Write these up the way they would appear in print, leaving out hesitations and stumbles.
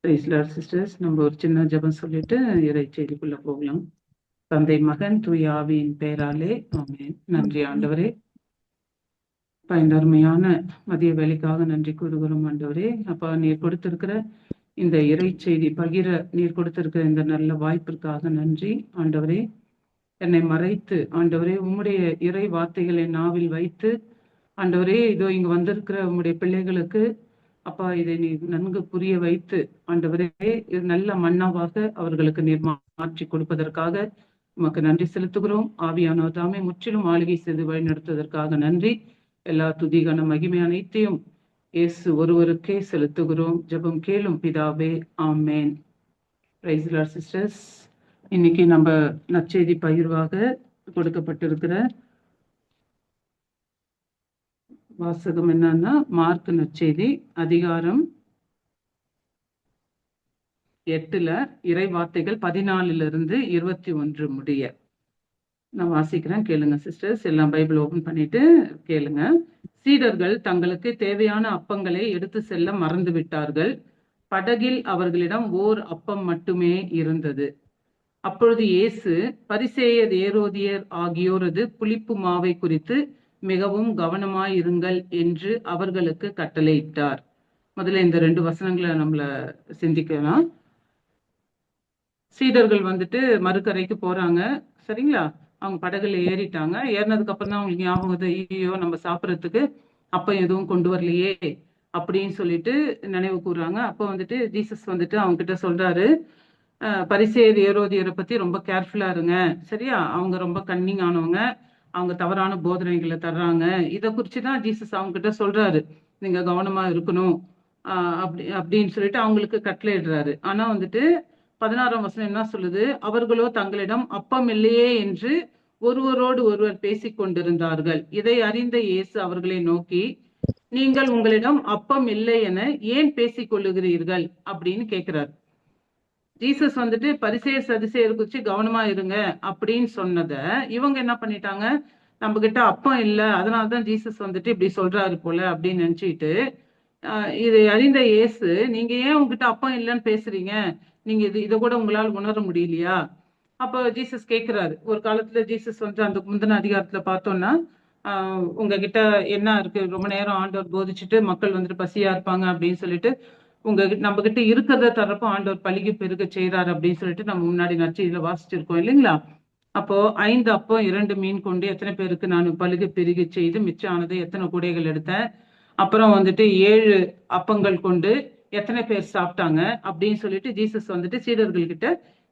Price Lord sisters. நம்ம ஒரு சின்ன ஜெபம் சொல்லிட்டு இறை செய்திக்குள்ள போகலாம். தந்தை மகன் தூய ஆவியின் பெயராலே ஆமென். நன்றி ஆண்டவரே. இந்த அருமையான மதிய வேலைக்காக நன்றி கூறுகிறோம் ஆண்டவரே. அப்பா, நீர் கொடுத்திருக்கிற இந்த இறை செய்தி பகிர நீர் கொடுத்திருக்கிற இந்த நல்ல வாய்ப்பிற்காக நன்றி ஆண்டவரே. என்னை மறைத்து ஆண்டவரே உம்முடைய இறை வார்த்தைகளை நாவில் வைத்து ஆண்டவரே, இதோ இங்கு வந்திருக்கிற உம்முடைய பிள்ளைகளுக்கு அப்பா இதை நீ நன்கு புரிய வைத்து ஆண்டவரே இது நல்ல மன்னாவாக அவர்களுக்கு நீர் மாற்றி கொடுப்பதற்காக உமக்கு நன்றி செலுத்துகிறோம். ஆவியானவர் தாமே முற்றிலும் ஆளுகை செய்து வழிநடத்துவதற்காக நன்றி. எல்லா துதிகான மகிமை அனைத்தையும் இயேசு ஒருவருக்கே செலுத்துகிறோம். ஜெபம் கேளும் பிதாவே, ஆமேன். Praise the lord sisters. இன்னைக்கு நம்ம நற்செய்தி பகிர்வாக கொடுக்கப்பட்டிருக்கிற வாசகம் என்னன்னா, மார்க் நற்செய்தி அதிகாரம் 8 இறை வார்த்தைகள் 14 21 முடிய நான் வாசிக்கிறேன், கேளுங்க சிஸ்டர்ஸ். எல்லாம் பைபிள் ஓபன் பண்ணிட்டு கேளுங்க. சீடர்கள் தங்களுக்கு தேவையான அப்பங்களை எடுத்து செல்ல மறந்து விட்டார்கள். படகில் அவர்களிடம் ஓர் அப்பம் மட்டுமே இருந்தது. அப்பொழுது இயேசு பரிசேயர் ஏரோதியர் ஆகியோரது புளிப்பு மாவை குறித்து மிகவும் கவனமாயிருங்கள் என்று அவர்களுக்கு கட்டளையிட்டார். முதல்ல இந்த 2 வசனங்களை நம்மள சிந்திக்கலாம். சீடர்கள் மறுக்கரைக்கு போறாங்க, சரிங்களா? அவங்க படகுல ஏறிட்டாங்க. ஏறினதுக்கு அப்புறம் தான் அவங்களுக்கு ஞாபகம், ஐயோ நம்ம சாப்பிட்றதுக்கு அப்ப எதுவும் கொண்டு வரலையே அப்படின்னு சொல்லிட்டு நினைவு கூறுறாங்க. அப்ப ஜீசஸ் அவங்க கிட்ட சொல்றாரு, பரிசேயர் ஏரோதியரை பத்தி ரொம்ப கேர்ஃபுல்லா இருங்க, சரியா? அவங்க ரொம்ப கன்னிங் ஆனவங்க, அவங்க தவறான போதனைகளை தர்றாங்க. இதை குறிச்சுதான் ஜீசஸ் அவங்க கிட்ட சொல்றாரு, நீங்க கவனமா இருக்கணும் அப்படின்னு சொல்லிட்டு அவங்களுக்கு கட்டளையிடுறாரு. ஆனா 16ஆம் வசனம் என்ன சொல்லுது? அவர்களோ தங்களிடம் அப்பம் இல்லையே என்று ஒருவரோடு ஒருவர் பேசிக் கொண்டிருந்தார்கள். இதை அறிந்த இயேசு அவர்களை நோக்கி, நீங்கள் உங்களிடம் அப்பம் இல்லை என ஏன் பேசிக் கொள்ளுகிறீர்கள் அப்படின்னு கேட்கிறார். ஜீசஸ் பரிசேயர் சதுசேயர் குறிச்சு கவனமா இருங்க அப்படின்னு சொன்னத இவங்க என்ன பண்ணிட்டாங்க, நம்ம கிட்ட அப்பம் இல்ல, அதனாலதான் ஜீசஸ் இப்படி சொல்றாரு போல அப்படின்னு நினைச்சுட்டு, இதை அறிந்த இயேசு, நீங்க ஏன் உங்ககிட்ட அப்பம் இல்லைன்னு பேசுறீங்க, நீங்க இதை கூட உங்களால் உணர முடியலையா? அப்போ ஜீசஸ் கேட்கிறாரு. ஒரு காலத்துல ஜீசஸ் அந்த முந்தின அதிகாரத்துல பார்த்தோம்னா, உங்ககிட்ட என்ன இருக்கு, ரொம்ப நேரம் ஆண்டவர் போதிச்சுட்டு மக்கள் பசியா இருப்பாங்க அப்படின்னு சொல்லிட்டு நம்ம கிட்ட இருக்கிறத தரப்போ ஆண்டவர் பலிகை பெருக செய்யறாரு அப்படின்னு சொல்லிட்டு நம்ம முன்னாடி நற்செய்தியில வாசிச்சிருக்கோம் இல்லைங்களா? அப்போ 5 அப்பம் 2 மீன் கொண்டு எத்தனை பேருக்கு நான் பலிகை பெருக செய்து மிச்சம் ஆனது எத்தனை கூடைகள் எடுத்தேன், அப்புறம் 7 அப்பங்கள் கொண்டு எத்தனை பேர் சாப்பிட்டாங்க அப்படின்னு சொல்லிட்டு ஜீசஸ் சீடர்கள் கிட்ட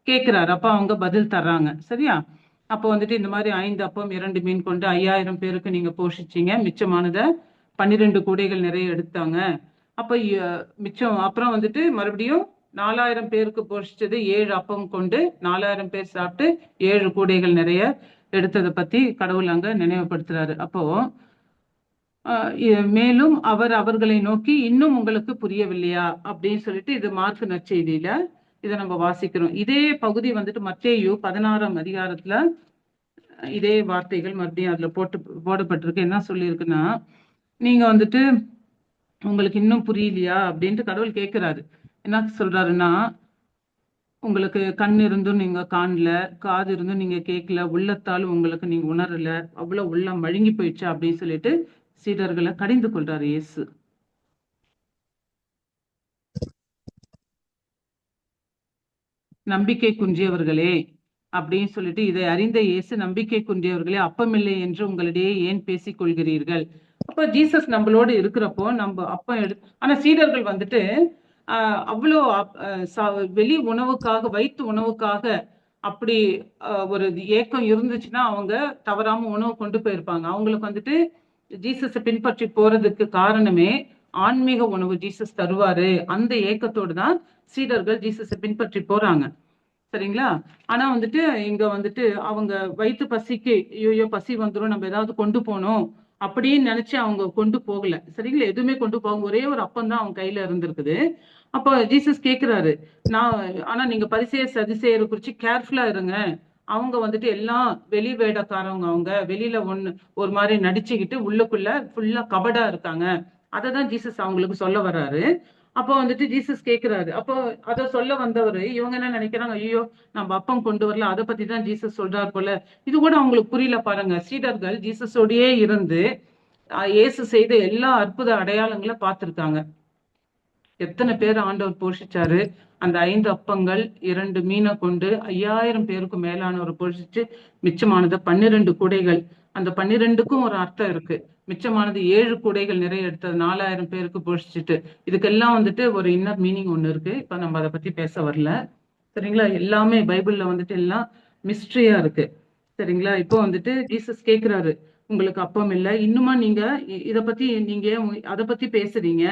கேட்கிறாரு. அப்ப அவங்க பதில் தர்றாங்க, சரியா? அப்போ இந்த மாதிரி 5 அப்பம் 2 மீன் கொண்டு 5000 பேருக்கு நீங்க போஷிச்சீங்க, மிச்சமானத 12 கூடைகள் நிறைய எடுத்தாங்க. அப்ப மிச்சம் அப்புறம் மறுபடியும் 4000 பேருக்கு போஷிச்சது 7 அப்பம் கொண்டு 4000 பேர் சாப்பிட்டு 7 கூடைகள் நிறைய எடுத்ததை பத்தி கடவுள் அங்க நினைவுபடுத்துறாரு. அப்போ மேலும் அவர் அவர்களை நோக்கி, இன்னும் உங்களுக்கு புரியவில்லையா அப்படின்னு சொல்லிட்டு, இது மார்க் நற்செய்தியில இதை நம்ம வாசிக்கிறோம். இதே பகுதி மத்தேயு 16ஆம் அதிகாரத்துல இதே வார்த்தைகள் மறுபடியும் அதுல போடப்பட்டிருக்கு. என்ன சொல்லியிருக்குன்னா, நீங்க உங்களுக்கு இன்னும் புரியலையா அப்படின்ட்டு கடவுள் கேட்கிறாரு. என்ன சொல்றாருன்னா, உங்களுக்கு கண் இருந்தும் நீங்க காணல, காது இருந்தும் நீங்க கேட்கல, உள்ளத்தாலும் உங்களுக்கு நீங்க உணரல, அவ்வளவு உள்ளம் மழுங்கி போயிடுச்சு அப்படின்னு சொல்லிட்டு சீடர்களை கடிந்து கொள்றாரு இயேசு. நம்பிக்கை குன்றியவர்களே அப்படின்னு சொல்லிட்டு, இதை அறிந்த இயேசு, நம்பிக்கை குன்றியவர்களே, அப்பமில்லை என்று உங்களிடையே ஏன் பேசிக் கொள்கிறீர்கள்? அப்ப ஜீசஸ் நம்மளோட இருக்கிறப்போ நம்ம அப்பம் ஆனா சீடர்கள் அவ்வளோ வெளி உணவுக்காக, வயிற்று உணவுக்காக அப்படி ஒரு ஏக்கம் இருந்துச்சுன்னா அவங்க தவறாம உணவு கொண்டு போயிருப்பாங்க. அவங்களுக்கு ஜீசஸை பின்பற்றி போறதுக்கு காரணமே ஆன்மீக உணவு ஜீசஸ் தருவாரு, அந்த ஏக்கத்தோடு தான் சீடர்கள் ஜீசஸை பின்பற்றி போறாங்க, சரிங்களா? ஆனா இங்க அவங்க வயிற்று பசிக்கு, ஐயோ பசி வந்துடும், நம்ம ஏதாவது கொண்டு போனோம் அப்படின்னு நினைச்சு அவங்க கொண்டு போகல, சரிங்களா? எதுவுமே கொண்டு போக, ஒரே ஒரு அப்பம் தான் அவங்க கையில இருந்திருக்குது. அப்போ ஜீசஸ் கேட்கிறாரு, ஆனா நீங்க பரிசேயர் சதுசேயரை குறிச்சு கேர்ஃபுல்லா இருங்க. அவங்க எல்லாம் வெளி வேடக்காரவங்க, அவங்க வெளியில ஒரு மாதிரி நடிச்சுக்கிட்டு உள்ளுக்குள்ள ஃபுல்லா கபடா இருக்காங்க. அததான் ஜீசஸ் அவங்களுக்கு சொல்ல வர்றாரு. அப்போ வந்துட்டு ஜீசஸ் கேக்குறாரு. அப்போ அத சொல்ல வந்தவரு இவங்க என்ன நினைக்கிறாங்க, ஐயோ நம்ம அப்பம் கொண்டு வரல, அதை பத்தி தான் ஜீசஸ் சொல்றாரு போல. இது கூட அவங்களுக்கு புரியல பாருங்க. சீடர்கள் ஜீசஸோடயே இருந்து இயேசு செய்த எல்லா அற்புத அடையாளங்களை பார்த்திருக்காங்க. எத்தனை பேர் ஆண்டவர் போஷிச்சாரு. அந்த 5 அப்பங்கள் 2 மீனை கொண்டு 5000 பேருக்கு மேலானவர் போஷிச்சு, மிச்சமானது 12 கூடைகள். அந்த 12க்கும் ஒரு அர்த்தம் இருக்கு. மிச்சமானது 7 கூடைகள் நிறைய எடுத்தது 4000 பேருக்கு போஷிச்சுட்டு. இதுக்கெல்லாம் வந்துட்டு ஒரு இன்னர் மீனிங் ஒண்ணு இருக்கு. இப்ப நம்ம அதை பத்தி பேச வரல. சரிங்களா? எல்லாமே பைபிள்ல வந்துட்டு எல்லாம் மிஸ்ட்ரியா இருக்கு. சரிங்களா? இப்போ வந்துட்டு ஜீசஸ் கேக்குறாரு, உங்களுக்கு அப்பம் இல்ல, இன்னுமா நீங்க இத பத்தி நீங்க அதை பத்தி பேசுறீங்க?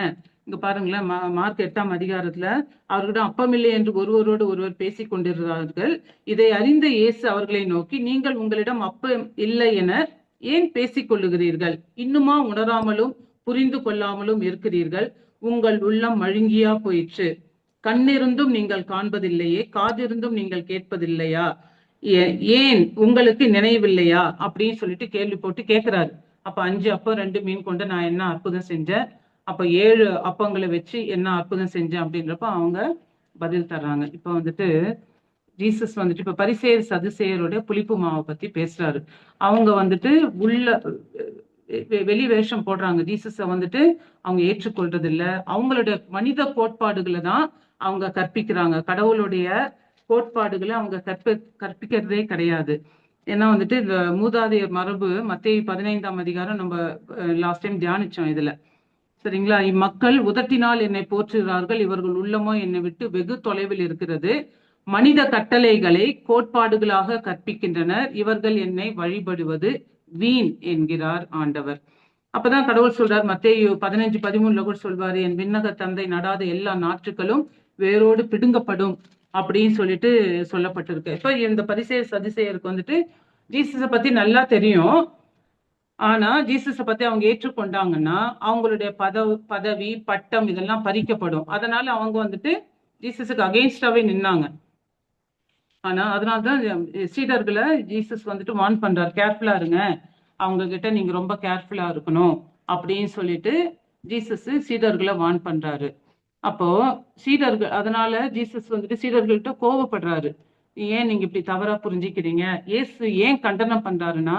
இங்க பாருங்களேன், மார்க் 8ஆம் அதிகாரத்துல அவர்களிடம் அப்பம் இல்லை என்று ஒருவரோடு ஒருவர் பேசிக் கொண்டிருந்தார்கள். இதை அறிந்த இயேசு அவர்களை நோக்கி, நீங்கள் உங்களிடம் அப்பம் இல்லை என ஏன் பேசிக் கொள்ளுகிறீர்கள்? இன்னுமா உணராமலும் புரிந்து கொள்ளாமலும் இருக்கிறீர்கள்? உங்கள் உள்ளம் மழுங்கியா போயிற்று. கண்ணிருந்தும் நீங்கள் காண்பதில்லையே, காதிருந்தும் நீங்கள் கேட்பதில்லையா? ஏன் உங்களுக்கு நினைவில்லையா? அப்படின்னு சொல்லிட்டு கேள்வி போட்டு கேட்கிறாரு. அப்ப 5 அப்பம் 2 மீன் கொண்டு நான் என்ன அற்புதம் செஞ்சேன், அப்ப 7 அப்பங்களை வச்சு என்ன அற்புதம் செஞ்சேன் அப்படின்றப்ப அவங்க பதில் தர்றாங்க. இப்ப வந்துட்டு ஜீசஸ் வந்துட்டு இப்ப பரிசேயர் சதுசேயருடைய புளிப்பு மாவை பத்தி பேசுறாரு. அவங்க வந்துட்டு உள்ள வெளி வேஷம் போடுறாங்க. ஜீசஸ வந்துட்டு அவங்க ஏற்றுக்கொள்றது இல்ல. அவங்களுடைய மனித கோட்பாடுகளை தான் அவங்க கற்பிக்கிறாங்க. கடவுளுடைய கோட்பாடுகளை அவங்க கற்பிக்கிறதே கிடையாது. ஏன்னா வந்துட்டு இந்த மூதாதையர் மரபு மத்தேயு 15ஆம் அதிகாரம் நம்ம லாஸ்ட் டைம் தியானிச்சோம் இதுல. சரிங்களா? இம்மக்கள் உதட்டினால் என்னை போற்றுகிறார்கள், இவர்கள் உள்ளமோ என்னை விட்டு வெகு தொலைவில் இருக்கிறது. மனித கட்டளைகளை கோட்பாடுகளாக கற்பிக்கின்றனர், இவர்கள் என்னை வழிபடுவது வீண் என்கிறார் ஆண்டவர். அப்பதான் கடவுள் சொல்றார், மத்தேயு 15:13 கூட சொல்வாரு, என் விண்ணக தந்தை நடாத எல்லா நாற்றுகளும் வேரோடு பிடுங்கப்படும் அப்படின்னு சொல்லிட்டு சொல்லப்பட்டிருக்கு. இப்ப இந்த பரிசேயர் சதுசேயருக்கு வந்துட்டு ஜீசஸ பத்தி நல்லா தெரியும். ஆனா ஜீசஸ பத்தி அவங்க ஏற்றுக்கொண்டாங்கன்னா அவங்களுடைய பதவி பட்டம் இதெல்லாம் பறிக்கப்படும். அதனால அவங்க வந்துட்டு ஜீசஸுக்கு அகெயின்ஸ்டாவே நின்னாங்க. ஆனா அதனாலதான் சீடர்களை ஜீசஸ் வந்துட்டு வார்ன் பண்றாரு, கேர்ஃபுல்லா இருங்க, அவங்க கிட்ட நீங்க ரொம்ப கேர்ஃபுல்லா இருக்கணும் அப்படின்னு சொல்லிட்டு ஜீசஸ் சீடர்களை வார்ன் பண்றாரு. அப்போ சீடர்கள் அதனால ஜீசஸ் வந்துட்டு சீடர்கள்ட்ட கோவப்படுறாரு. ஏன் நீங்க இப்படி தவறா புரிஞ்சுக்கிறீங்க? இயேசு ஏன் கண்டனம் பண்றாருன்னா,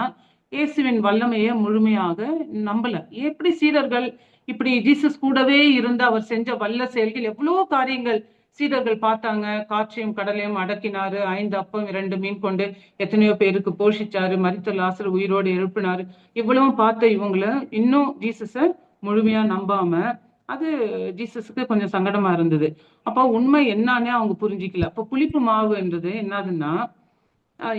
இயேசுவின் வல்லமையை முழுமையாக நம்பல. எப்படி சீடர்கள் இப்படி ஜீசஸ் கூடவே இருந்து அவர் செஞ்ச வல்ல செயல்கள், எவ்வளவு காரியங்கள் சீடர்கள் பார்த்தாங்க. காற்றையும் கடலையும் அடக்கினாரு, 5 அப்பம் 2 மீன் கொண்டு எத்தனையோ பேருக்கு போஷிச்சாரு, மரித்த லாசர் உயிரோடு எழுப்பினாரு. இவ்வளவும் பார்த்த இவங்கள இன்னும் ஜீசஸ முழுமையா நம்பாம, அது ஜீசஸுக்கு கொஞ்சம் சங்கடமா இருந்தது. அப்போ உண்மை என்னன்னே அவங்க புரிஞ்சிக்கல. அப்போ புளிப்பு மாவுன்றது என்னதுன்னா,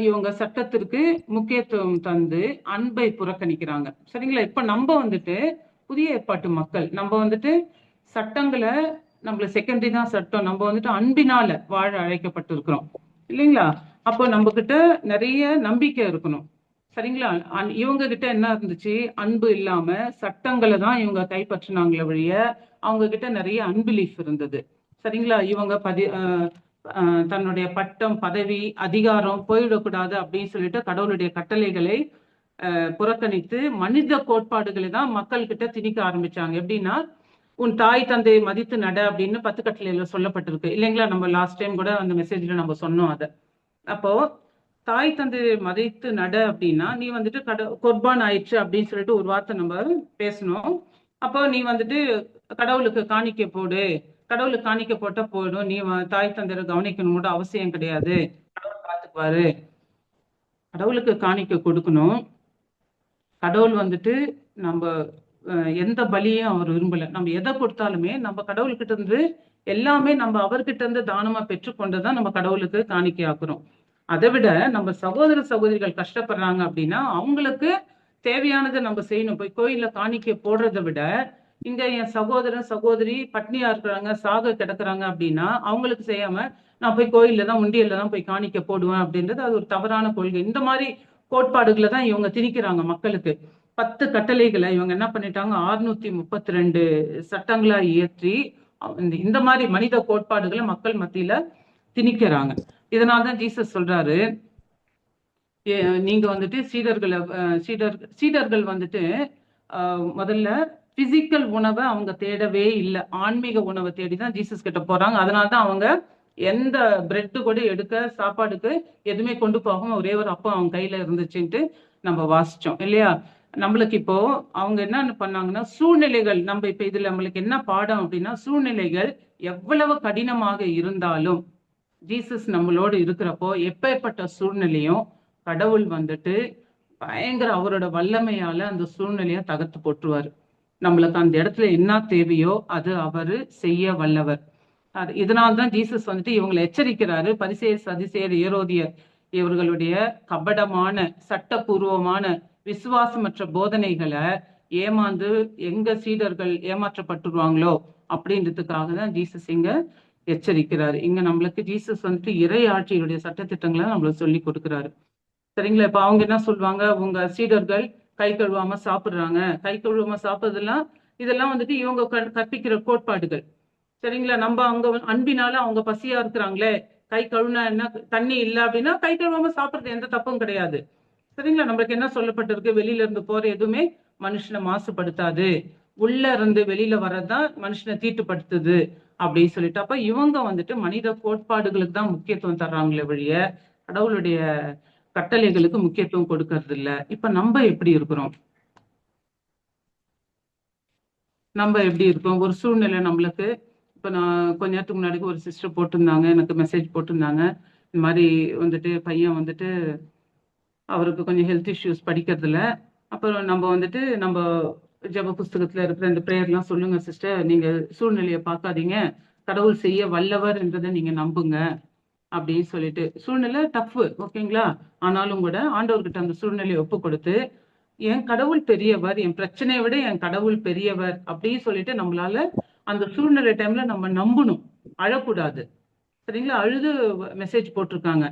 இவங்க சட்டத்திற்கு முக்கியத்துவம் தந்து அன்பை புறக்கணிக்கிறாங்க. சரிங்களா? இப்ப நம்ம வந்துட்டு புதிய ஏற்பாட்டு மக்கள், நம்ம வந்துட்டு சட்டங்களை நம்மள செகண்டரி தான் சட்டம், நம்ம வந்துட்டு அன்பினால வாழ அழைக்கப்பட்டிருக்கிறோம் இல்லைங்களா? அப்போ நம்ம கிட்ட நிறைய நம்பிக்கை இருக்கணும். சரிங்களா? இவங்க கிட்ட என்ன இருந்துச்சு? அன்பு இல்லாம சட்டங்களை தான் இவங்க கைப்பற்றினாங்களே வழிய அவங்க கிட்ட நிறைய அன்பிலீஃப் இருந்தது. சரிங்களா? இவங்க தன்னுடைய பட்டம் பதவி அதிகாரம் போயிடக்கூடாது அப்படின்னு சொல்லிட்டு கடவுளுடைய கட்டளைகளை புறக்கணித்து மனித கோட்பாடுகளை தான் மக்கள் கிட்ட திணிக்க ஆரம்பிச்சாங்க. எப்படின்னா, உன் தாய் தந்தையை மதித்து நட அப்படின்னு 10 கட்டளையில சொல்லப்பட்டிருக்கு இல்லைங்களா? நம்ம லாஸ்ட் டைம் கூட அந்த மெசேஜ்ல நம்ம சொன்னோம் அதை. அப்போ தாய் தந்தையை மதித்து நட அப்படின்னா, நீ வந்துட்டு குர்பான் ஆயிடுச்சு அப்படின்னு சொல்லிட்டு ஒரு வார்த்தை நம்ம பேசணும். அப்போ நீ வந்துட்டு கடவுளுக்கு காணிக்கை போடு, கடவுளுக்கு காணிக்கை போட்டா போயிடும், நீ தாய் தந்தையை கவனிக்கணும் கூட அவசியம் கிடையாது, கடவுள் பார்த்துக்குவாரு. கடவுளுக்கு காணிக்கை கொடுக்கணும். கடவுள் வந்துட்டு நம்ம எந்த பலியும் அவர் விரும்பல. நம்ம எதை கொடுத்தாலுமே நம்ம கடவுள்கிட்ட இருந்து எல்லாமே நம்ம அவர்கிட்ட இருந்து தானமா பெற்றுக்கொண்டுதான் நம்ம கடவுளுக்கு காணிக்கை ஆக்குறோம். அதை விட நம்ம சகோதர சகோதரிகள் கஷ்டப்படுறாங்க அப்படின்னா அவங்களுக்கு தேவையானதை நம்ம செய்யணும். போய் கோயில்ல காணிக்கை போடுறதை விட, இங்க என் சகோதரன் சகோதரி பட்னியா இருக்கிறாங்க, சாக கிடக்குறாங்க அப்படின்னா அவங்களுக்கு செய்யாம நான் போய் கோயில்ல தான் உண்டியல்ல தான் போய் காணிக்கை போடுவேன் அப்படின்றது அது ஒரு தவறான கொள்கை. இந்த மாதிரி கோட்பாடுகளை தான் இவங்க திணிக்கிறாங்க மக்களுக்கு. 10 கட்டளைகளை இவங்க என்ன பண்ணிட்டாங்க, 632 சட்டங்களா இயற்றி இந்த மாதிரி மனித கோட்பாடுகளை மக்கள் மத்தியில திணிக்கிறாங்க. இதனால்தான் ஜீசஸ் சொல்றாரு, நீங்க வந்துட்டு சீடர்கள் வந்துட்டு முதல்ல பிசிக்கல் உணவை அவங்க தேடவே இல்லை. ஆன்மீக உணவை தேடிதான் ஜீசஸ் கிட்ட போறாங்க. அதனாலதான் அவங்க எந்த பிரெட்டு கூட எடுக்க சாப்பாடுக்கு எதுவுமே கொண்டு போகாம ஒரே ஒரு அப்பம் அவங்க கையில இருந்துச்சுன்ட்டு நம்ம வாசிச்சோம் இல்லையா? நம்மளுக்கு இப்போ அவங்க என்ன பண்ணாங்கன்னா, சூழ்நிலைகள் நம்ம இப்ப இதுல நம்மளுக்கு என்ன பாடம் அப்படின்னா, சூழ்நிலைகள் எவ்வளவு கடினமாக இருந்தாலும் ஜீசஸ் நம்மளோடு இருக்கிறப்போ எப்பேற்பட்ட சூழ்நிலையும் கடவுள் வந்துட்டு பயங்கர அவரோட வல்லமையால அந்த சூழ்நிலையை தகர்த்து போட்டுருவாரு. நம்மளுக்கு அந்த இடத்துல என்ன தேவையோ அது அவரு செய்ய வல்லவர். இதனால்தான் ஜீசஸ் வந்துட்டு இவங்களை எச்சரிக்கிறாரு. பரிசேயர், சதுசேயர், ஏரோதியர் இவர்களுடைய கபடமான சட்டபூர்வமான விசுவாசமற்ற போதனைகளை ஏமாந்து எங்க சீடர்கள் ஏமாற்றப்பட்டுருவாங்களோ அப்படின்றதுக்காக தான் ஜீசஸ் இங்க எச்சரிக்கிறாரு. இங்க நம்மளுக்கு ஜீசஸ் வந்துட்டு இறை ஆட்சியுடைய சட்டத்திட்டங்களை நம்மளுக்கு சொல்லி கொடுக்கிறாரு. சரிங்களா? இப்ப அவங்க என்ன சொல்லுவாங்க, உங்க சீடர்கள் கை கழுவாம சாப்பிடுறாங்க, கை கழுவாம சாப்பிடுறதெல்லாம் இதெல்லாம் வந்துட்டு இவங்க கற்பிக்கிற கோட்பாடுகள். சரிங்களா? நம்ம அங்க அன்பினால அவங்க பசியா இருக்கிறாங்களே, கை கழுவுனா என்ன, தண்ணி இல்லை அப்படின்னா கை கழுவாம சாப்பிடுறது எந்த தப்பும் கிடையாது. சரிங்களா? நம்மளுக்கு என்ன சொல்லப்பட்டிருக்கு, வெளியில இருந்து போற எதுவுமே மனுஷனை மாசுபடுத்தாது, உள்ள இருந்து வெளியில வர்றதுதான் மனுஷனை தீட்டுப்படுத்துது அப்படின்னு சொல்லிட்டு. அப்ப இவங்க வந்துட்டு மனித கோட்பாடுகளுக்கு தான் முக்கியத்துவம் தர்றாங்களே வழிய கடவுளுடைய கட்டளைகளுக்கு முக்கியத்துவம் கொடுக்கறது இல்ல. இப்ப நம்ம எப்படி இருக்கிறோம்? நம்ம எப்படி இருக்கோம்? ஒரு சூழ்நிலை நம்மளுக்கு இப்ப நான் கொஞ்ச நேரத்துக்கு முன்னாடி ஒரு சிஸ்டர் போட்டிருந்தாங்க, எனக்கு மெசேஜ் போட்டிருந்தாங்க. இந்த மாதிரி வந்துட்டு பையன் வந்துட்டு அவருக்கு கொஞ்சம் ஹெல்த் இஷ்யூஸ் படிக்கிறதுல. அப்புறம் நம்ம வந்துட்டு நம்ம ஜப புஸ்தகத்துல இருக்கிற இந்த பிரேயர்லாம் சொல்லுங்க சிஸ்டர், நீங்க சூழ்நிலையை பார்க்காதீங்க, கடவுள் செய்ய வல்லவர் என்றதை நீங்க நம்புங்க அப்படின்னு சொல்லிட்டு. சூழ்நிலை டஃப், ஓகேங்களா? ஆனாலும் கூட ஆண்டவர்கிட்ட அந்த சூழ்நிலையை ஒப்பு கொடுத்து, என் கடவுள் பெரியவர், என் பிரச்சனையை விட என் கடவுள் பெரியவர் அப்படின்னு சொல்லிட்டு நம்மளால அந்த சூழ்நிலை டைம்ல நம்ம நம்பணும், அழக்கூடாது. சரிங்களா? அழுது மெசேஜ் போட்டிருக்காங்க.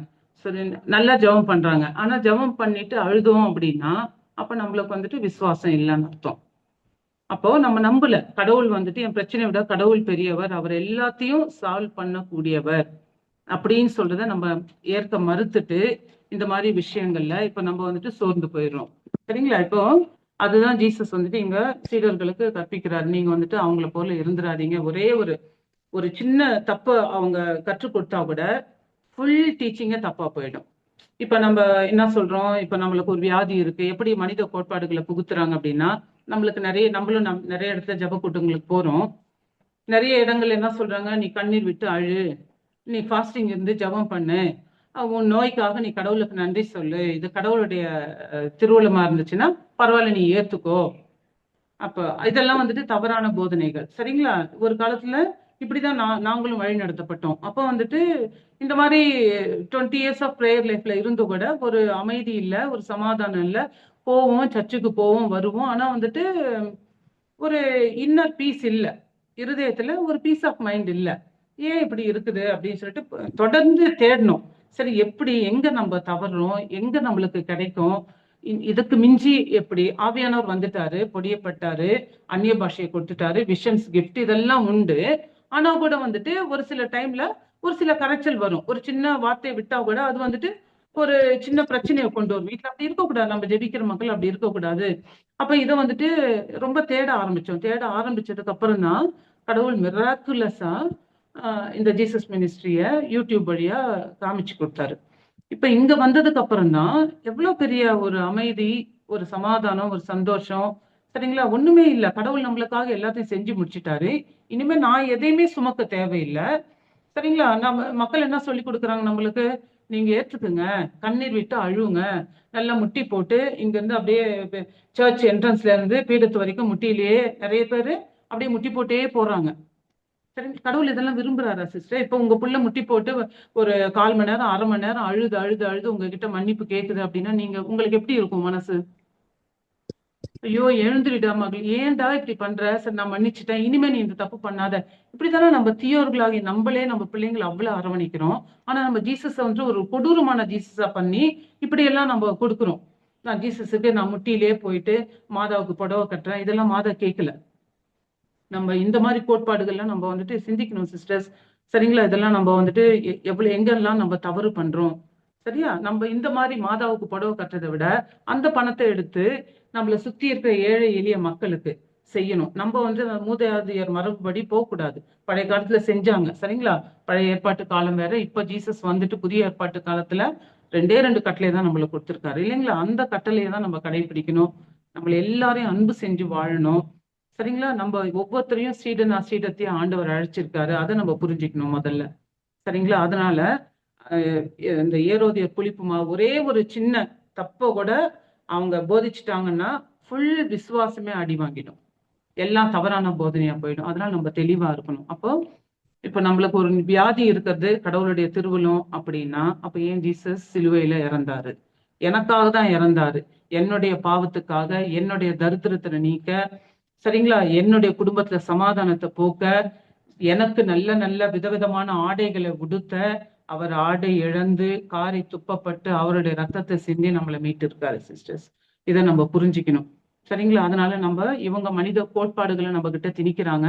சரி, நல்லா ஜெபம் பண்றாங்க, ஆனா ஜெபம் பண்ணிட்டு அழுதோம் அப்படின்னா அப்ப நம்மளுக்கு வந்துட்டு விசுவாசம் இல்லைன்னு அர்த்தம். அப்போ நம்ம நம்பல, கடவுள் வந்துட்டு என் பிரச்சனையை விட கடவுள் பெரியவர், அவர் எல்லாத்தையும் சால்வ் பண்ணக்கூடியவர் அப்படின்னு சொல்றத நம்ம ஏற்க மறுத்துட்டு இந்த மாதிரி விஷயங்கள்ல இப்ப நம்ம வந்துட்டு சோர்ந்து போயிடுறோம். சரிங்களா? இப்போ அதுதான் ஜீசஸ் வந்துட்டு இங்க சீடர்களுக்கு கற்பிக்கிறாரு. நீங்க வந்துட்டு அவங்கள போல இருந்துடாதீங்க. ஒரே ஒரு சின்ன தப்பு அவங்க கற்றுக் கொடுத்தா கூட ஃபுல் டீச்சிங்கே தப்பா போயிடும். இப்ப நம்ம என்ன சொல்றோம், இப்ப நம்மளுக்கு ஒரு வியாதி இருக்கு, எப்படி மனித கோட்பாடுகளை புகுத்துறாங்க அப்படின்னா, நம்மளுக்கு நம்மளும் நிறைய இடத்துல ஜப கூட்டங்களுக்கு போறோம். நிறைய இடங்கள்ல என்ன சொல்றாங்க, நீ கண்ணீர் விட்டு அழு, நீ ஃபாஸ்டிங் இருந்து ஜபம் பண்ணு, உன் நோய்க்காக நீ கடவுளுக்கு நன்றி சொல்லு, இது கடவுளுடைய திருவுளமா இருந்துச்சுன்னா பரவாயில்ல நீ ஏத்துக்கோ. அப்ப இதெல்லாம் வந்துட்டு தவறான போதனைகள். சரிங்களா? ஒரு காலத்துல இப்படிதான் நாங்களும் வழி நடத்தப்பட்டோம். அப்ப வந்துட்டு இந்த மாதிரி 20 இயர்ஸ் ஆஃப் ப்ரேயர் லைஃப்ல இருந்து கூட ஒரு அமைதி இல்ல, ஒரு சமாதானம் இல்ல. போவோம், சர்ச்சுக்கு போவோம், வருவோம், ஆனா வந்துட்டு ஒரு இன்னர் பீஸ் இல்ல, இருதயத்துல ஒரு பீஸ் ஆஃப் மைண்ட் இல்ல. ஏன் இப்படி இருக்குது அப்படின்னு சொல்லிட்டு தொடர்ந்து தேடணும். சரி, எப்படி, எங்க நம்ம தவறுறோம், எங்க நம்மளுக்கு கிடைக்கும், இதுக்கு மிஞ்சி எப்படி ஆவியானவர் வந்துட்டாரு, பொடியப்பட்டாரு, அந்நிய பாஷையை கொடுத்துட்டாரு, விஷன்ஸ் கிஃப்ட் இதெல்லாம் உண்டு. ஆனா கூட வந்துட்டு ஒரு சில டைம்ல ஒரு சில கரைச்சல் வரும். ஒரு சின்ன வார்த்தையை விட்டா கூட அது வந்துட்டு ஒரு சின்ன பிரச்சனையை கொண்டு வரும். வீட்டுல அப்படி இருக்கக்கூடாது, நம்ம ஜெபிக்கிற மக்கள் அப்படி இருக்கக்கூடாது. அப்ப இதை வந்துட்டு ரொம்ப தேட ஆரம்பிச்சோம். தேட ஆரம்பிச்சதுக்கு அப்புறம் தான் கடவுள் மிராக்குலஸா இந்த ஜீசஸ் மினிஸ்ட்ரிய யூடியூப் வழியா காமிச்சு கொடுத்தாரு. இப்ப இங்க வந்ததுக்கு அப்புறம் தான் எவ்வளவு பெரிய ஒரு அமைதி, ஒரு சமாதானம், ஒரு சந்தோஷம். சரிங்களா? ஒண்ணுமே இல்ல, கடவுள் நம்மளுக்காக எல்லாத்தையும் செஞ்சு முடிச்சிட்டாரு. இனிமே நான் எதையுமே சுமக்க தேவையில்லை. சரிங்களா? நம்ம மக்கள் என்ன சொல்லி கொடுக்குறாங்க நம்மளுக்கு, நீங்க ஏற்றுக்குங்க, கண்ணீர் விட்டு அழுவுங்க, நல்லா முட்டி போட்டு இங்க இருந்து அப்படியே சர்ச் என்ட்ரன்ஸ்ல இருந்து பீடத்து வரைக்கும் முட்டியிலேயே நிறைய பேரு அப்படியே முட்டி போட்டே போறாங்க. சரி, கடவுள் இதெல்லாம் விரும்புறாரா சிஸ்டர்? இப்ப உங்க புள்ள முட்டி போட்டு ஒரு 1/4 மணி நேரம், அரை மணி நேரம் அழுது அழுது அழுது உங்ககிட்ட மன்னிப்பு கேக்குது அப்படின்னா உங்களுக்கு எப்படி இருக்கும் மனசு? ஐயோ எழுந்துடுடா மகள், ஏன்டா இப்படி பண்ற, சரி நான் மன்னிச்சுட்டேன், இனிமே நீ இந்த தப்பு பண்ணாத. இப்படித்தானே நம்ம தீயோர்களாகி நம்மளே நம்ம பிள்ளைங்களை அவ்வளவு அரவணைக்கிறோம். ஆனா நம்ம ஜீசஸ வந்து ஒரு கொடூரமான ஜீசஸா பண்ணி இப்படி எல்லாம் நம்ம கொடுக்குறோம். நான் ஜீசஸுக்கு நான் முட்டியிலே போயிட்டு மாதாவுக்கு புடவை கட்டுறேன், இதெல்லாம் மாதா கேட்கல. நம்ம இந்த மாதிரி கோட்பாடுகள்லாம் நம்ம வந்துட்டு சிந்திக்கணும் சிஸ்டர்ஸ். சரிங்களா? இதெல்லாம் நம்ம வந்துட்டு எவ்வளவு எங்கெல்லாம் நம்ம தவறு பண்றோம். சரியா? நம்ம இந்த மாதிரி மாதாவுக்கு புடவை கட்டுறதை விட அந்த பணத்தை எடுத்து நம்மளை சுத்தி இருக்கிற ஏழை எளிய மக்களுக்கு செய்யணும். நம்ம வந்து மூதாதையர் மரபுபடி போக கூடாது. பழைய காலத்துல செஞ்சாங்க, சரிங்களா? பழைய ஏற்பாட்டு காலம் வேற, இப்ப ஜீசஸ் வந்துட்டு புதிய ஏற்பாட்டு காலத்துல ரெண்டே ரெண்டு கட்டளை தான் நம்மளுக்கு கொடுத்திருக்காரு இல்லைங்களா? அந்த கட்டளையை தான் நம்ம கடைபிடிக்கணும். நம்மள எல்லாரையும் அன்பு செஞ்சு வாழணும், சரிங்களா? நம்ம ஒவ்வொருத்தரையும் சீடனா சீடத்தையும் ஆண்டவர் அழைச்சிருக்காரு, அதை நம்ம புரிஞ்சுக்கணும் முதல்ல, சரிங்களா? அதனால இந்த ஏரோதிய புளிப்புமா ஒரே ஒரு சின்ன தப்ப கூட அவங்க போதிச்சுட்டாங்கன்னா ஃபுல் விசுவாசமே அடி வாங்கிடும், எல்லாம் தவறான போதனையா போயிடும். அதனால நம்ம தெளிவா இருக்கணும். அப்போ இப்ப நம்மளுக்கு ஒரு வியாதி இருக்கிறது கடவுளுடைய திருவுளம் அப்படின்னா, அப்ப ஏன் ஜீசஸ் சிலுவையில இறந்தாரு? எனக்காக தான் இறந்தாரு, என்னுடைய பாவத்துக்காக, என்னுடைய தரித்திரத்தை நீக்க, சரிங்களா? என்னுடைய குடும்பத்துல சமாதானத்தை போக்க, எனக்கு நல்ல நல்ல விதவிதமான ஆடைகளை உடுத்த, அவர் ஆடை இழந்து காரை துப்பப்பட்டு அவருடைய ரத்தத்தை சிந்தி நம்மளை மீட்டு இருக்காரு சிஸ்டர்ஸ். இதை நம்ம புரிஞ்சுக்கணும், சரிங்களா? அதனால நம்ம இவங்க மனித கோட்பாடுகளை நம்ம கிட்ட திணிக்கிறாங்க.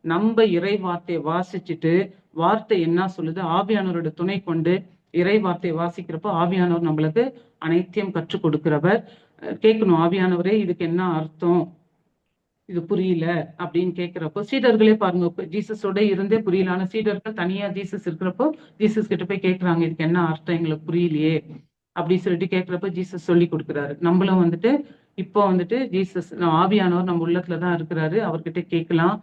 நம்ம இறை வார்த்தையை வாசிச்சுட்டு, வார்த்தை என்ன சொல்லுது, ஆவியானவரோட துணை கொண்டு இறை வார்த்தையை வாசிக்கிறப்போ ஆவியானவர் நம்மளுக்கு அனைத்தையும் கற்றுக் கொடுக்கிறவர். கேட்கணும், ஆவியானவரே இதுக்கு என்ன அர்த்தம், இது புரியல அப்படின்னு கேட்கிறப்போ, சீடர்களே பாருங்க, ஜீசஸோட இருந்தே புரியல, ஆனா சீடர்கள் தனியா ஜீசஸ் இருக்கிறப்போ ஜீசஸ் கிட்ட போய் கேட்கறாங்க, இதுக்கு என்ன அர்த்தம் எங்களுக்கு புரியலையே அப்படின்னு சொல்லிட்டு கேட்கிறப்ப ஜீசஸ் சொல்லி கொடுக்குறாரு. நம்மளும் வந்துட்டு இப்போ வந்துட்டு ஜீசஸ் ஆவியானவர் நம்ம உள்ளத்துலதான் இருக்கிறாரு, அவர்கிட்ட கேட்கலாம்.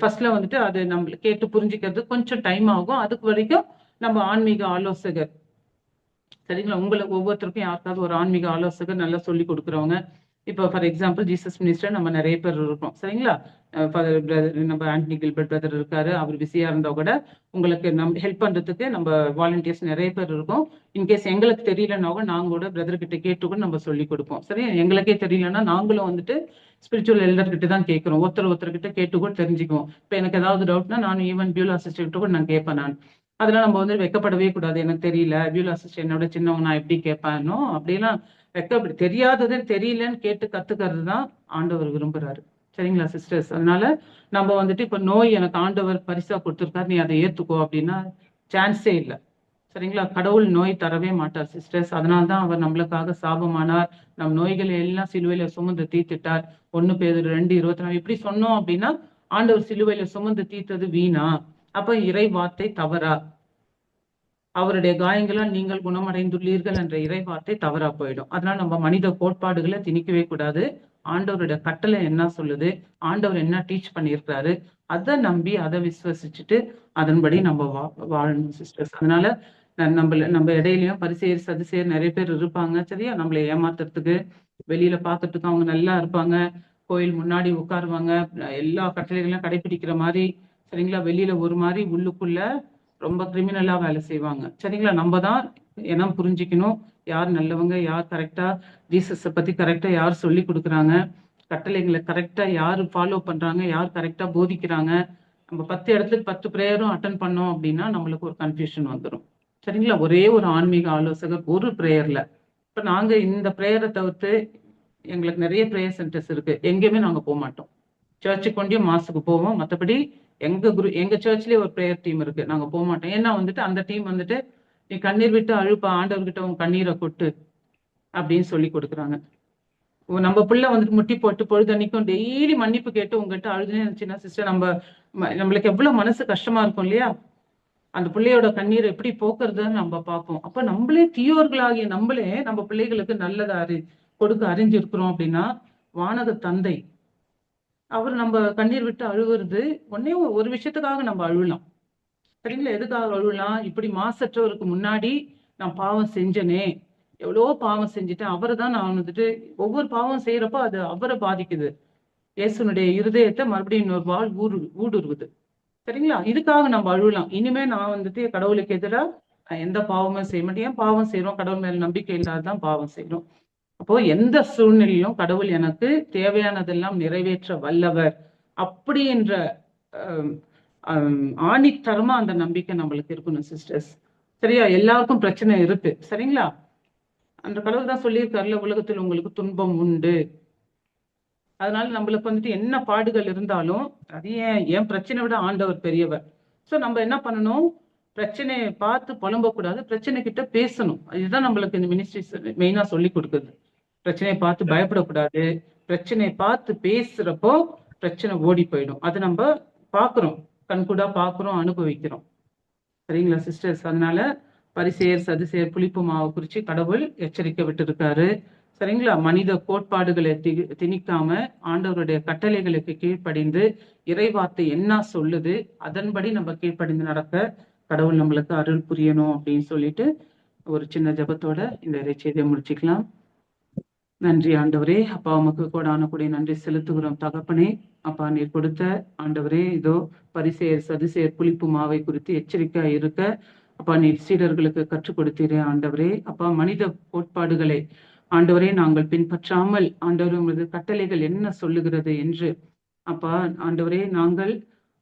ஃபர்ஸ்ட்ல வந்துட்டு அது நம்ம கேட்டு புரிஞ்சுக்கிறது கொஞ்சம் டைம் ஆகும். அதுக்கு வரைக்கும் நம்ம ஆன்மீக ஆலோசகர், சரிங்களா? உங்களுக்கு ஒவ்வொருத்தருக்கும் யாருக்காவது ஒரு ஆன்மீக ஆலோசகர் நல்லா சொல்லி கொடுக்குறவங்க, இப்போ ஃபார் எக்ஸாம்பிள் ஜீசஸ் மினிஸ்டர் நம்ம நிறைய பேர் இருக்கோம், சரிங்களா? நம்ம ஆண்டனி கில்பர்ட் பிரதர் இருக்காரு, அவர் பிஸியா இருந்தா கூட உங்களுக்கு நம்ம ஹெல்ப் பண்றதுக்கு நம்ம வாலண்டியர்ஸ் நிறைய பேர் இருக்கோம். இன்கேஸ் எங்களுக்கு தெரியலன்னா கூட நாங்க கூட பிரதர் கிட்ட கேட்டு கூட நம்ம சொல்லி கொடுப்போம், சரி? எங்களுக்கே தெரியலன்னா நாங்களும் வந்துட்டு ஸ்பிரிச்சுவல் எல்டர் கிட்ட தான் கேட்கிறோம், ஒருத்தர்கிட்ட கேட்டு கூட தெரிஞ்சுக்குவோம். இப்போ எனக்கு ஏதாவது டவுட்னா நான் ஈவன் பியூல் அசிஸ்டன்ட் கூட நான் கேட்பேன். நான் அதெல்லாம் நம்ம வந்து வெக்கப்படவே கூடாது, எனக்கு தெரியல, பியூல் அசிஸ்டன்ட் என்னோட சின்னவங்க, நான் எப்படி கேட்பேனோ அப்படியெல்லாம் வெக்கப்படி தெரியாதது தெரியலன்னு கேட்டு கத்துக்கிறது தான் ஆண்டவர் விரும்புறாரு, சரிங்களா சிஸ்டர்ஸ்? அதனால நம்ம வந்துட்டு இப்ப நோய் எனக்கு ஆண்டவர் பரிசா கொடுத்துருக்காரு, நீ அதை ஏத்துக்கோ அப்படின்னா சான்ஸே இல்லை, சரிங்களா? கடவுள் நோய் தரவே மாட்டார் சிஸ்டர்ஸ். அதனால்தான் அவர் நம்மளுக்காக சாபமானார், நம் நோய்களை எல்லாம் சிலுவையில சுமந்து தீர்த்துட்டார். 1 பேதுரு 2:24 இப்படி சொன்னோம் அப்படின்னா ஆண்டவர் சிலுவையில சுமந்து தீர்த்தது வீணா? அப்ப இறை வார்த்தை தவறா? அவருடைய காயங்களால் நீங்கள் குணமடைந்துள்ளீர்கள் என்ற இறை வார்த்தை தவறா போயிடும். அதனால நம்ம மனித கோட்பாடுகளை திணிக்கவே கூடாது. ஆண்டவருடைய கட்டளை என்ன சொல்லுது, ஆண்டவர் என்ன டீச் பண்ணியிருக்கிறாரு, அதை நம்பி அதை விசுவசிச்சுட்டு அதன்படி நம்ம வாழணும் சிஸ்டர்ஸ். அதனால நம்ம இடையிலயும் பரிசேர் சதிசேர் நிறைய பேர் இருப்பாங்க, சரியா? நம்மளை ஏமாத்துறதுக்கு, வெளியில பாக்குறதுக்கு அவங்க நல்லா இருப்பாங்க, கோயில் முன்னாடி உட்காருவாங்க, எல்லா கட்டளைகளையும் கடைபிடிக்கிற மாதிரி, சரிங்களா? வெளியில ஒரு மாதிரி உள்ளுக்குள்ள ரொம்ப கிரிமினலா வேலை செய்வாங்க, சரிங்களா? நம்ம தான் இனம் புரிஞ்சுக்கணும், யார் நல்லவங்க, யார் கரெக்டா ஜீசஸை பத்தி கரெக்டா யார் சொல்லி கொடுக்குறாங்க, கட்டளைங்களை கரெக்டா யாரு ஃபாலோ பண்றாங்க, யார் கரெக்டா போதிக்கிறாங்க. நம்ம 10 இடத்துக்கு 10 பிரேயரும் அட்டன் பண்ணோம் அப்படின்னா நம்மளுக்கு ஒரு கன்ஃபியூஷன் வந்துடும், சரிங்களா? ஒரே ஒரு ஆன்மீக ஆலோசகர் ஒரு பிரேயர்ல. இப்ப நாங்க இந்த பிரேயரை தவிர்த்து எங்களுக்கு நிறைய பிரேயர் சென்டர்ஸ் இருக்கு, எங்கேயுமே நாங்க போக மாட்டோம். சர்ச்சுக்கு கொண்டே மாசுக்கு போவோம், மற்றபடி எங்க சர்ச்லயே ஒரு பிரேயர் டீம் இருக்கு, நாங்க போக மாட்டோம். ஏன்னா வந்துட்டு அந்த டீம் வந்துட்டு நீ கண்ணீர் விட்டு அழுப்பா, ஆண்டவர்கிட்ட உன் கண்ணீரை கொட்டு அப்படின்னு சொல்லி கொடுக்குறாங்க. நம்ம பிள்ளை வந்துட்டு முட்டி போட்டு பொழுதன்னைக்கும் டெய்லி மன்னிப்பு கேட்டு உங்ககிட்ட அழுதுனே இருந்துச்சுன்னா சிஸ்டர், நம்மளுக்கு எவ்வளவு மனசு கஷ்டமா இருக்கும் இல்லையா? அந்த பிள்ளையோட கண்ணீரை எப்படி போக்குறதுன்னு நம்ம பார்ப்போம். அப்ப நம்மளே தீயோர்களாகிய நம்மளே நம்ம பிள்ளைகளுக்கு நல்லதை கொடுக்க அறிஞ்சிருக்கிறோம் அப்படின்னா, வானக தந்தை அவர் நம்ம கண்ணீர் விட்டு அழுவுறது ஒன்னே ஒரு விஷயத்துக்காக நம்ம அழுவலாம், சரிங்களா? எதுக்காக அழுவலாம்? இப்படி மாசற்றவருக்கு முன்னாடி நான் பாவம் செஞ்சனே, எவ்வளோ பாவம் செஞ்சுட்டேன், அவரை தான் நான் வந்துட்டு ஒவ்வொரு பாவம் செய்யறப்போ அது அவரை பாதிக்குது, இயேசுனுடைய இருதயத்தை மறுபடியும் இன்னொரு வாழ் ஊடுருவுது, சரிங்களா? இதுக்காக நம்ம அழுவலாம். இனிமே நான் வந்துட்டு கடவுளுக்கு எதிராக எந்த பாவமும் செய்ய மாட்டேன். ஏன் பாவம் செய்யறோம்? கடவுள் மேல நம்பிக்கை இல்லாததான் பாவம் செய்யறோம். அப்போ எந்த சூழ்நிலையிலும் கடவுள் எனக்கு தேவையானதெல்லாம் நிறைவேற்ற வல்லவர் அப்படின்ற ஆணித்தரமா அந்த நம்பிக்கை நம்மளுக்கு இருக்கணும் சிஸ்டர்ஸ், சரியா? எல்லாருக்கும் பிரச்சனை இருக்கு, சரிங்களா? அந்த கடவுள் தான் சொல்லியிருக்காருல, உலகத்தில் உங்களுக்கு துன்பம் உண்டு. அதனால நம்மளுக்கு வந்துட்டு என்ன பாடுகள் இருந்தாலும் அது ஏன் பிரச்சனை விட ஆண்டவர் பெரியவர். சோ நம்ம என்ன பண்ணணும்? பிரச்சனையை பார்த்து புலம்பக்கூடாது, பிரச்சனை கிட்ட பேசணும். இதுதான் நம்மளுக்கு இந்த மினிஸ்ட்ரிஸ் மெயினா சொல்லி கொடுக்குது. பிரச்சனையை பார்த்து பயப்படக்கூடாது, பிரச்சனையை பார்த்து பேசுறப்போ பிரச்சனை ஓடி போயிடும். அது நம்ம பாக்குறோம், கண்கூடா பாக்குறோம், அனுபவிக்கிறோம். சரிங்களா சிஸ்டர்ஸ்? அதனால பரிசேயர் சதுசேயர் புளிப்பு மாவை குறிச்சு கடவுள் எச்சரிக்கை விட்டுருக்காரு. சரிங்களா? மனித கோட்பாடுகளை திணிக்காம ஆண்டவருடைய கட்டளைகளுக்கு கீழ்ப்படிந்து இறைவார்த்தை என்ன சொல்லுது அதன்படி நம்ம கீழ்ப்படிந்து நடக்க கடவுள் நம்மளுக்கு அருள் புரியணும் அப்படின்னு சொல்லிட்டு ஒரு சின்ன ஜபத்தோட இந்த இறைச்செய்தியை முடிச்சுக்கலாம். நன்றி ஆண்டவரே. அப்பா உமக்கு கோடான கூடிய நன்றி செலுத்துகிறோம் தகப்பனே. அப்பா நீர் கொடுத்த ஆண்டவரே இதோ பரிசேயர் சதுசேயர் புளிப்பு மாவை குறித்து எச்சரிக்கையா இருக்க அப்பா நீர் சீடர்களுக்கு கற்றுக் கொடுத்தீரே ஆண்டவரே. அப்பா மனித கோட்பாடுகளை ஆண்டவரே நாங்கள் பின்பற்றாமல் ஆண்டவர் உமது கட்டளைகள் என்ன சொல்லுகிறது என்று அப்பா ஆண்டவரே நாங்கள்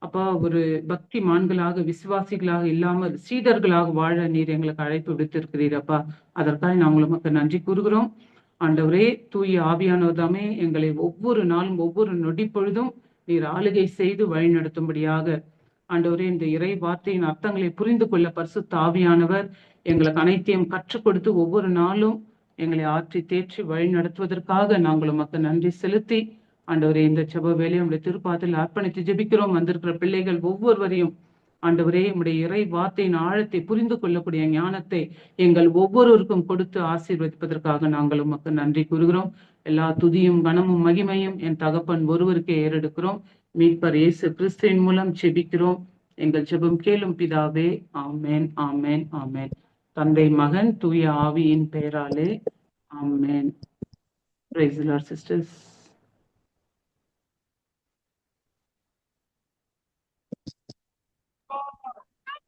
அப்பா ஒரு பக்தி மான்களாக விசுவாசிகளாக இல்லாமல் சீடர்களாக வாழ நீர் எங்களுக்கு அழைப்பு விடுத்திருக்கிறீர் அப்பா. அதற்காக நாங்கள் உமக்கு நன்றி கூறுகிறோம் ஆண்டவரே. தூய ஆவியானவர்தாமே எங்களை ஒவ்வொரு நாளும் ஒவ்வொரு நொடி பொழுதும் நீர் ஆளுகை செய்து வழிநடத்தும்படியாக ஆண்டவரே இந்த இறை வார்த்தையின் அர்த்தங்களை புரிந்து கொள்ள பரிசுத்த ஆவியானவர் எங்களுக்கு அனைத்தையும் கற்றுக் கொடுத்து ஒவ்வொரு நாளும் எங்களை ஆற்றி தேற்றி வழி நடத்துவதற்காக நாங்கள் உமக்கு நன்றி செலுத்தி ஆண்டவரே இந்த செப வேலையை உடைய திருப்பாத்தில் அர்ப்பணித்து ஜெபிக்கிறோம். வந்திருக்கிற பிள்ளைகள் ஒவ்வொருவரையும் ஆண்டவரே உடைய இறை வார்த்தையின் ஆழத்தை புரிந்து கொள்ளக்கூடிய ஞானத்தை எங்கள் ஒவ்வொருவருக்கும் கொடுத்து ஆசீர்வதிப்பதற்காக நாங்கள் உமக்கு நன்றி கூறுகிறோம். எல்லா துதியும் கனமும் மகிமையும் என் தகப்பன் ஒருவருக்கே ஏறெடுக்கிறோம். மீட்பர் இயேசு கிறிஸ்துவின் மூலம் ஜெபிக்கிறோம். எங்கள் ஜெபம் கேளும் பிதாவே. ஆமேன், ஆமேன், ஆமேன். தந்தை மகன் தூய ஆவியின் பெயராலே ஆமேன். Praise the lord sisters.